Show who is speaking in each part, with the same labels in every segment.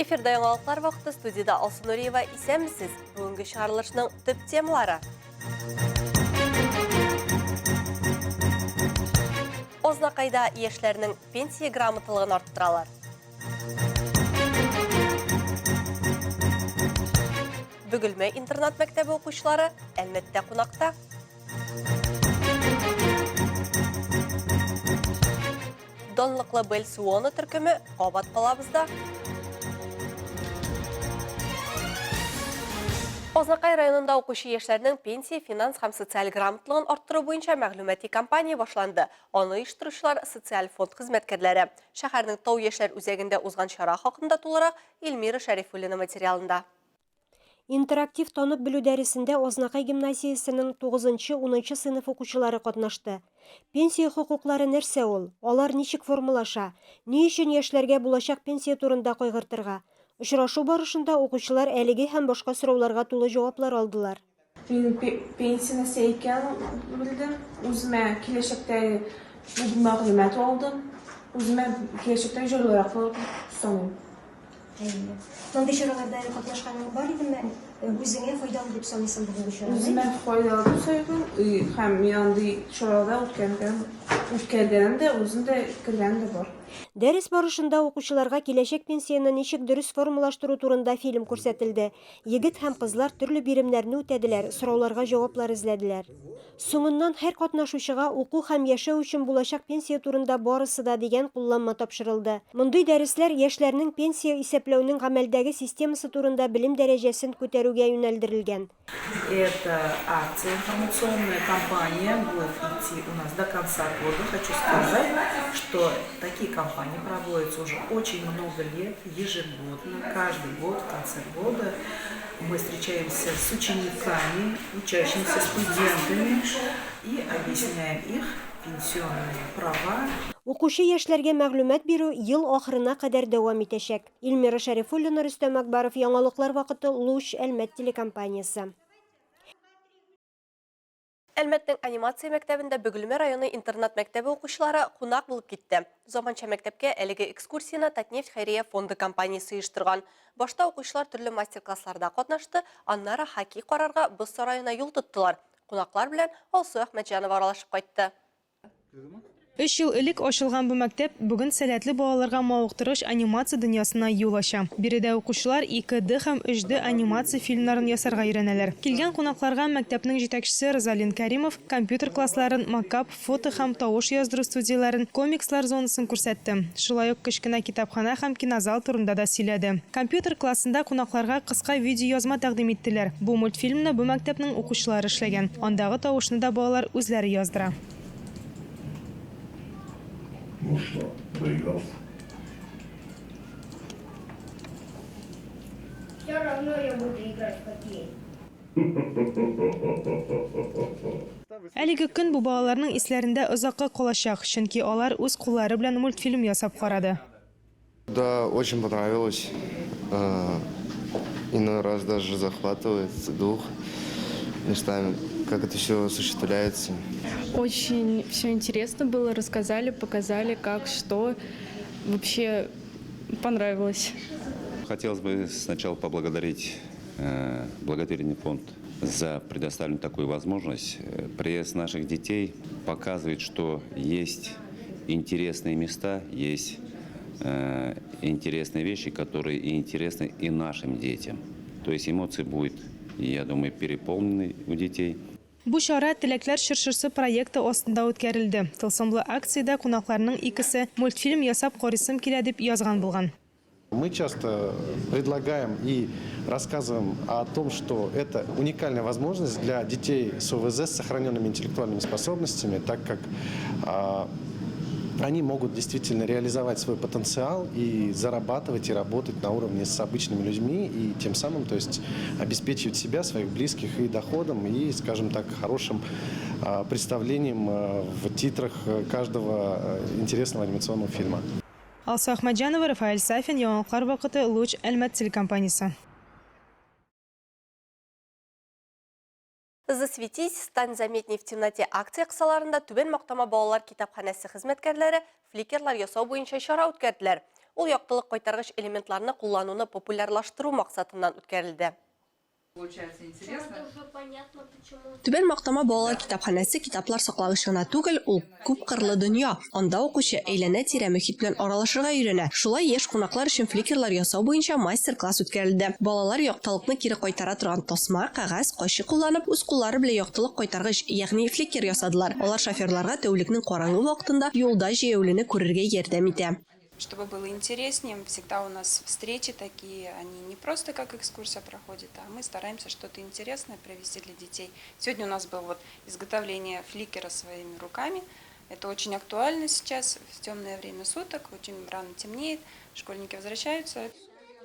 Speaker 1: Эфирда яңалыклар вакыты, студияда Алсын Нуриева. Исәнмесез? Бүгенге чыгарылышның төп темалары. Ознакайда яшьләрнең пенсия грамоталыгын арттыралар. Бөгелмә интернат мәктәбе укучылары Әлмәттә кунакта. Донлыклы Бел Суоны төркеме Кабат калабызда. Ознакай районында укучы яшьләрнең пенсия, финанс һәм социаль грамотлыгын арттыру буенча мәгълүмати кампания башланды. Аны оештыручылар социаль фонд хезмәткәрләре. Шәһәрнең Тау яшьләр үзәгендә узган чара хакында тулырак Эльмира Шәрифуллина материалында.
Speaker 2: Интерактив танып белү дәресендә Ознакай гимназиясенең 9-10 сыйныф укучылары катнашты. Пенсия хокуклары нәрсә ул? Алар ничек формалаша? Ни өчен яшьләргә булачак пенсия турында кайгыртырга? Очрашу барышында укучылар әлеге һәм башка сорауларга тулы җаваплар алдылар.
Speaker 3: Мин пенсия нәрсә икәнен белдем. Үземә киләчәктә мәгълүмат алдым. Үземә киләчәктә җайлырак саныйм.
Speaker 2: Мондый чараларда катнашканың бар идеме? Үзеңә файдалы дип саныйсың бүгенге чарада?
Speaker 3: Үземә файдалы дип саныйм. Һәм мин андый чарада үткәргәнем дә, үзем дә кергәнем дә бар.
Speaker 2: Дәрес барышында укучыларга киләчәк пенсияны ничек дөрес формалаштыру турында фильм күрсәтелде. Егет һәм кызлар төрле биремнәрне үтәделәр, сорауларга җаваплар эзләделәр. Соңыннан һәр катнашучыга уку һәм яшәү өчен булачак пенсия турында барысы да дигән кулланма тапшырылды. Мондый дәресләр яшьләрнең пенсия исәпләүнең гамәлдәге системасы турында белем дәрәҗәсен күтәрүгә юнәлдерелгән.
Speaker 4: Эта акция, информационная кампания будет идти у нас до конца года. Хочу сказать, что такие кампании проводятся уже очень много лет, ежегодно, каждый год, в конце года. Мы встречаемся с учениками, учащимися студентами и объясняем их пенсионные права.
Speaker 2: Укучы яшьләргә мәгълүмат бирү ел ахырына кадәр дәвам итәчәк. Эльмира Шәрифуллина, Рөстәм Акбаров, яңалыклар вакыты, Луч, Әлмәт телекомпаниясе.
Speaker 1: Әлмәттең анимация мәктәбендә Бөгелмә районы интернат мәктәбе укучылары кунак булып китте. Заманча мәктәпкә әлеге экскурсияны Татнефть хәйрия фонды компаниясе оештырган. Башта укучылар төрле мастер-классларда катнашты, аннары хоккей карарга Боз сараена юл тоттылар. Кунаклар белән Алсу Әхмәтҗанова аралашып кайтты.
Speaker 5: 3 ел элек ачылган бу мәктәп бүген сәләтле балаларга мавыктыргыч анимация дөньясына юл ача. Биредә укучылар 2D һәм 3D анимация фильмнарын ясарга өйрәнәләр. Килгән кунакларга мәктәпнең җитәкчесе Розалин Каримов компьютер классларын, макап, фото һәм тавыш яздыру студияларын, комикслар зонасын күрсәтте. Шулай ук кечкенә китапхана һәм кинозал турында да сөйләде. Компьютер классында кунакларга кыска видео язма тәкъдим иттеләр. Бу мультфильмны бу мәктәпнең укучылары эшләгән. Андагы тавышны да балалар үзләре яздыра.
Speaker 6: Ну что, доигрался?
Speaker 7: Все равно я буду играть в хоккей.
Speaker 5: Әлеге көн бу балаларның исләрендә озакка калачак, чөнки алар үз куллары белән мультфильм ясап карады.
Speaker 8: Да, очень понравилось. Иной раз даже захватывает дух местами, как это все осуществляется.
Speaker 9: Очень все интересно было, рассказали, показали, как, что. Вообще понравилось.
Speaker 10: Хотелось бы сначала поблагодарить благотворительный фонд за предоставленную такую возможность. Приезд наших детей показывает, что есть интересные места, есть интересные вещи, которые интересны и нашим детям. То есть эмоции будут, я думаю, переполнены у детей.
Speaker 5: Бу чара Теләкләр чыршысы проекты астында үткәрелде. Тылсымлы акциядә кунакларның икесе мультфильм ясап карыйсым килә дип язган булган.
Speaker 11: Мы часто предлагаем и рассказываем о том, что это уникальная возможность для детей с ОВЗ с сохраненными интеллектуальными способностями, так как они могут действительно реализовать свой потенциал и зарабатывать и работать на уровне с обычными людьми и тем самым, то есть обеспечивать себя, своих близких и доходом, и, скажем так, хорошим представлением в титрах каждого интересного анимационного фильма.
Speaker 5: Алсу Әхмәтҗанова, Рафаэль Сафин, яңалыклар вакыты, Луч, Әлмәт телекомпаниясе.
Speaker 1: «Засветись, стань заметней в темноте» акция кысаларында Түбән Мактама балалар китапханәсе хезмәткәрләре фликерлар ясау буенча чара үткәрделәр. Ул яктылык кайтаргыч элементларны куллануны популярлаштыру максатыннан үткәрелде. Түбән Мактама балалар китапханәсе китаплар саклавыч гына түгел, ул күп кырлы дөнья. Анда укучы әйләнә-тирә мөхит белән аралашырга өйрәнә. Шулай яшь кунаклар өчен фликерлар ясау буенча мастер-класс үткәрелде. Балалар яктылыкны кире кайтара торган тасма, кагаз, кайчы кулланып, үз куллары белән яктылык кайтаргыч, ягъни фликер ясадылар. Алар шоферларга тәүлекнең караңгы вакытында юлда җәяүлене күрергә ярдәм итә.
Speaker 12: Чтобы было интереснее, всегда у нас встречи такие, они не просто как экскурсия проходят, а мы стараемся что-то интересное провести для детей. Сегодня у нас было вот изготовление фликера своими руками. Это очень актуально сейчас, в темное время суток, очень рано темнеет, школьники возвращаются.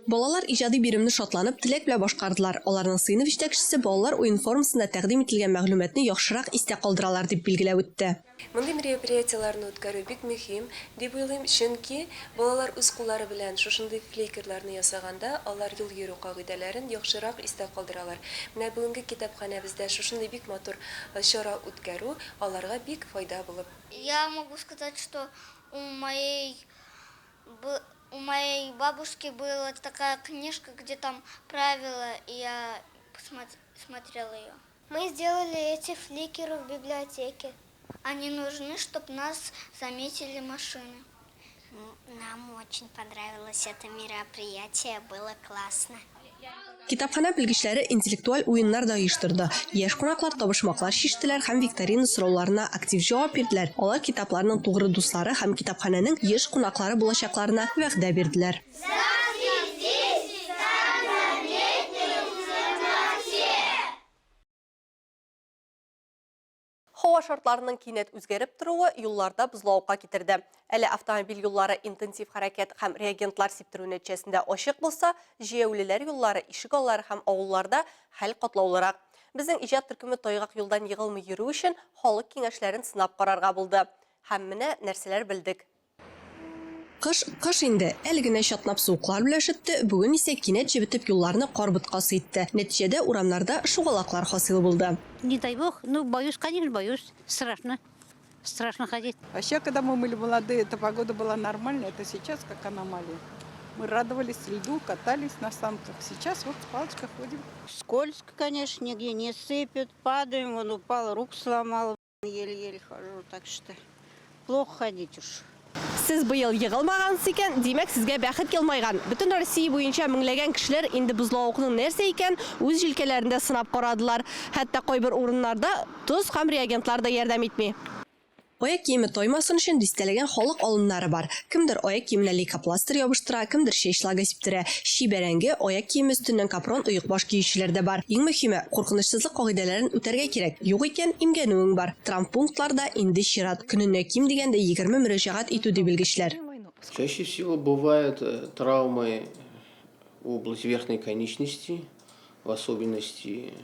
Speaker 1: Балалар иҗади биремне шатланып, теләк белән башкардылар. Аларның сыйныф җитәкчесе балалар уен формасында тәкъдим ителгән мәгълүматны яхшырак истә калдыралар дип билгеләп үтте.
Speaker 13: Мондый мероприятияларны үткәрү бик мөһим дип уйлыйм, чөнки балалар үз куллары белән шушындый фликерларны ясаганда, алар юл йөрү кагыйдәләрен яхшырак истә калдыралар. Менә бүгенге китапханәбездә шушындый бик матур чара үткәрү аларга бик файда булып.
Speaker 7: Я могу сказать, что у моей бабушки была такая книжка, где там правила, и я смотрела ее. Мы сделали эти фликеры в библиотеке. Они нужны, чтобы нас заметили машины. Нам очень понравилось это мероприятие, было классно.
Speaker 1: Китапхана белгечләре интеллектуаль уеннар да оештырды. Яшь кунаклар табышмаклар чиштеләр һәм викторина сорауларына актив җавап бирделәр. Алар китапларның тугры дуслары һәм китапханәнең яшь кунаклары булачакларына вәгъдә бирделәр. Һава шартларының кинәт үзгәреп торуы юлларда бозлауга китерде. Әле автомобиль юллары интенсив хәрәкәт һәм реагентлар сиптерү нәтиҗәсендә ачык булса, җәяүлеләр юллары, ишек аллары һәм авылларда хәл катлаулырак. Безнең иҗат төркеме тайгак юлдан егылмый йөрү өчен халык киңәшләрен сынап карарга булды. Һәм менә нәрсәләр белдек. Кыш инде, әле генә чатнап суыклар белән шытты, бүген исә кинәт җибетеп юлларны кар боткасы итте. Нәтиҗәдә урамнарда шугалаклар хасил булды.
Speaker 14: Не дай бог, ну боюсь, конечно, боюсь. Страшно. Страшно ходить.
Speaker 15: Вообще, когда мы были молодые, эта погода была нормальная, это сейчас как аномалия. Мы радовались льду, катались на санках. Сейчас вот с палочкой ходим.
Speaker 14: Скользко, конечно, нигде не сыпет, падаем, он упал, руку сломал, еле-еле хожу, так что плохо ходить уж.
Speaker 1: Сез быел егылмагансыз икән, димәк сезгә бәхет килмайган. Бөтен Россия буенча меңләгән кешеләр инде бозлавыкның нәрсә икән үз җилкәләрендә сынап карадылар. Хәтта кайбер урыннарда тоз һәм реагентлар да ярдәм итми. Аяк киеме тоймасын өчен дистәләгән халык алымнары бар. Кемдер аяк киеменә лейкопластырь ябыштыра, кемдер чәчлага сиптерә. Чибәрәңге аяк киеме өстеннән капрон оек баш киючеләр дә бар. Иң мөһиме, куркынычсызлык кагыйдәләрен үтәргә кирәк. Юк икән имгәнүең бар. Травмпунктларда инде чират, көненә ким дигәндә 20 мөрәҗәгать итү ди белгечләр.
Speaker 16: Чаще всего бывают травмы в области верхней конечности, в особенности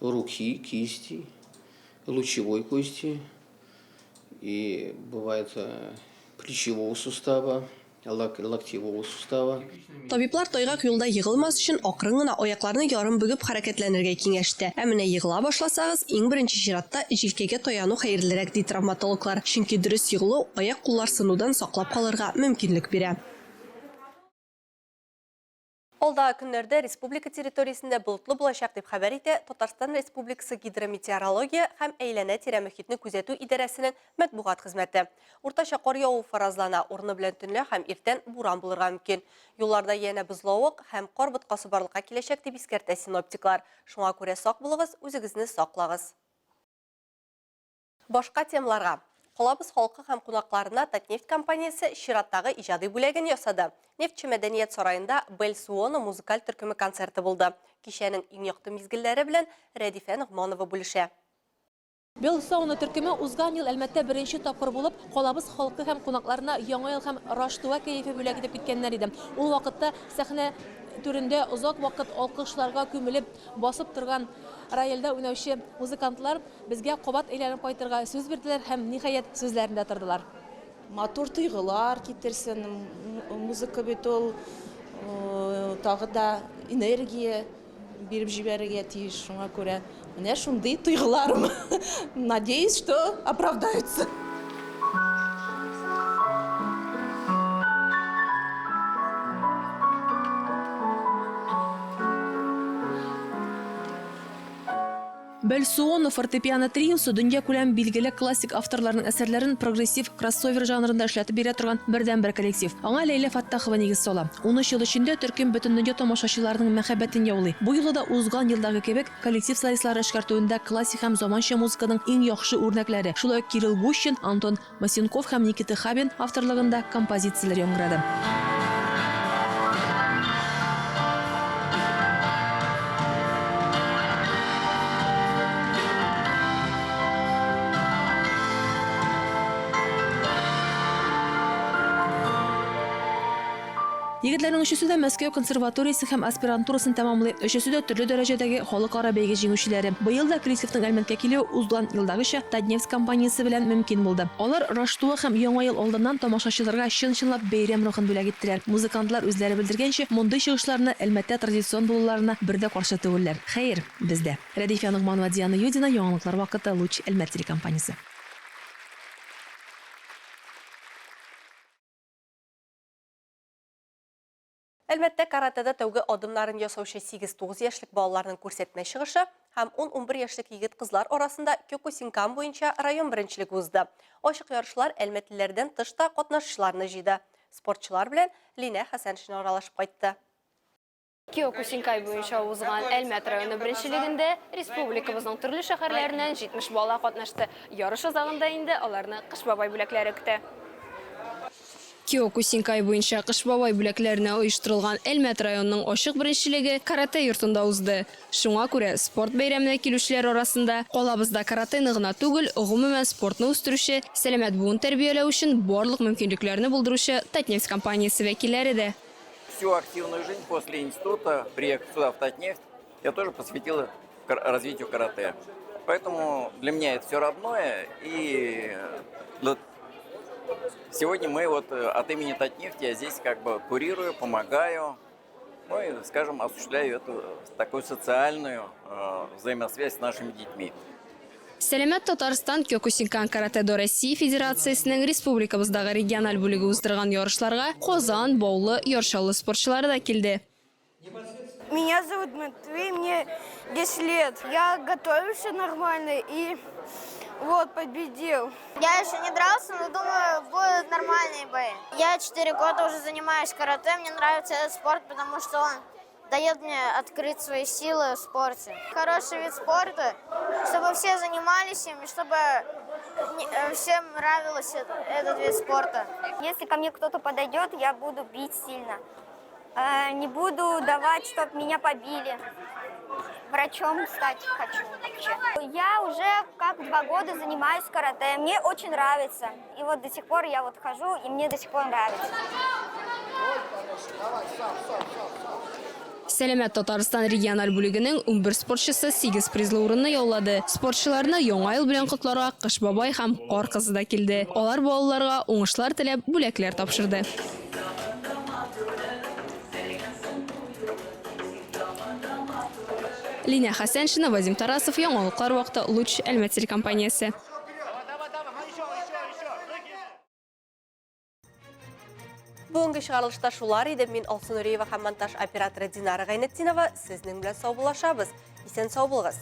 Speaker 16: руки, кисти, лучевой кости. И бывает плечевого сустава, локтевого сустава.
Speaker 1: Табиблар тайгак юлда егылмас өчен акрын гына аякларны ярым бөгеп хәрәкәтләнергә киңәште. Ә менә егыла башласагыз, иң беренче чиратта җилкәгә таяну хәерлерәк ди травматологлар. Чөнки дөрес егылу аяк-куллар сынудан саклап калырга мөмкинлек бирә. Алда көннәрдә республика территориясендә болытлы булачак дип хәбәр итә Татарстан Республикасы гидрометеорология һәм әйләнә-тирә мөхитне күзәтү идарәсенең матбугат хезмәте. Уртача кар яву фаразлана, урыны белән төнлә һәм иртән буран булырга мөмкин. Юлларда янә бозлавык һәм кар боткасы барлыкка киләчәк дип искәртә синоптиклар. Шуңа күрә сак булыгыз, үзегезне саклагыз. Башка темаларга. Колабыз халкы һәм кунакларына Татнефть компаниясе чираттагы иҗади бүләген ясады. Нефтче мәдәният сарайында Белсуоно музыкаль төркеме концерты булды. Кичәнең иң якты мизгелләре белән Рәдифә Нугманова бүлешә.
Speaker 17: Белсуоно төркеме узган ел әлбәттә беренче тапкыр булып, колабыз халкы һәм кунакларына яңа ел һәм Раштуа кәефе бүләк итеп киткәннәр иде. Ул вакытта сәхнә түрендә озак вакыт алкышларга күмелеп басып торган районда уйнаучы музыкантлар безгә кабат әйләнеп кайтырга сүз бирделәр һәм ниһаять сүзләрендә тордылар.
Speaker 3: Матур тойгылар китерсен, музыка бит ул тагы да энергия биреп җибәрергә тиеш. Шуңа күрә менә шундый тойгыларым. Надеюсь, что оправдаются.
Speaker 17: Бәлсуон фортепиано триосы дөнья күләм билгеле классик авторларның әсәрләрен прогрессив кроссовер жанрында эшләтеп бирә торган бердән-бер коллектив. Аңа Ләйлә Фаттахова нигез сала. 13 ел эчендә төркем бөтен дөнья тамашачыларының мәхәббәтен яулый. Бу юлы да узган елдагы кебек коллектив солистлары эшкәртүендә классик һәм заманча музыканың иң яхшы үрнәкләре. Шулай Кирилл Гущин, Антон Масенков һәм Никита Хабин авторлыгында композицияләр яңгырады. Егетләрнең өчесе дә Мәскәү консерваториясе һәм аспирантурасын тәмамлый, өчесе дә төрле дәрәҗәдәге халыкара бәйге җиңүчеләре. Быел да коллективның Әлмәткә килүе узган елдагыча Татнефть компаниясе белән мөмкин булды. Алар Раштуа һәм Яңа ел алдыннан тамашачыларга чын-чынлап бәйрәм рухын бүләк иттеләр. Музыкантлар үзләре белдергәнчә, мондый чыгышларны Әлмәттә традицион булуларына бер дә каршы түгелләр. Хәер, бездә. Рәдифә Нугманова, Диана Юдина, яңалыклар вакыты, Луч Әлмәт телекомпаниясе.
Speaker 1: Әлбәттә, каратэда тәүге адымнарын ясаучы 8-9 яшьлек балаларның күрсәтмә чыгышы һәм 10-11 яшьлек егет-кызлар арасында Кёкусинкан буенча район беренчелеге узды. Ачык ярышлар әлмәтлеләрдән тышта катнашучыларны җыйды. Спортчылар белән Линә Хәсәншин аралашып кайтты.
Speaker 18: Кёкусинкан буенча узган Әлмәт районы беренчелегендә республикабызның төрле шәһәрләреннән 70 бала катнашты. Ярыш азагында инде аларны Кыш бабай бүләкләре көтә.
Speaker 19: Кёкусинкан буенча Кыш бабай бүләкләренә оештырылган Әлмәт районының ачык беренчелеге карате йортында узды. Шуңа күрә спорт бәйрәменә килүчеләр арасында калабызда каратены гына түгел, гомумән спортны үстерүче, сәламәт буын тәрбияләү өчен барлык мөмкинлекләрне булдыручы Татнефть компаниясе вәкилләре дә.
Speaker 20: Всю активную жизнь после института, приехав сюда в Татнефть, я тоже посвятил развитию карате. Поэтому для меня это все родное, и сегодня мы вот от имени Татнефти я здесь как бы курирую, помогаю, ну и, скажем, осуществляю эту такую социальную взаимосвязь с нашими детьми.
Speaker 19: Сәламәт Татарстан Кёкусинкан каратэ-до Россия Федерациясенең республикабыздагы региональ бүлеге уздырган ярышларга Казан, Баулы, Яршалы спортчылары да килде.
Speaker 21: Меня зовут Матвей, мне 10 лет. Я готовился нормально и вот победил.
Speaker 7: Я еще не дрался, но думаю, будут нормальные бои. Я 4 года уже занимаюсь карате. Мне нравится этот спорт, потому что он дает мне открыть свои силы в спорте. Хороший вид спорта, чтобы все занимались им, чтобы всем нравился этот вид спорта.
Speaker 22: Если ко мне кто-то подойдет, я буду бить сильно. Не буду давать, чтобы меня побили. Врачом стать хочу вообще. Я уже как 2 года занимаюсь карате. Мне очень нравится. И вот до сих пор я вот хожу, и мне до сих пор нравится.
Speaker 19: Сәламәт Татарстан региональ бүлегенең 11 спортчысы 8 призлы урынны яулады. Спортчыларны Яңа ел белән котларга Кыш бабай һәм Кар кызы да килде. Алар балаларга уңышлар теләп бүләкләр тапшырды. Линә Хәсәншина, Вадим Тарасов, яңалыклар вакыты, Луч Әлмәт телекомпаниясе.
Speaker 1: Бүгінгі шығарылышта шулар еді. Мен Алсын Үреева һәм монтаж операторы Динара Гайнетдинова. Сезнең белән сау булашабыз. Исән сау булыгыз.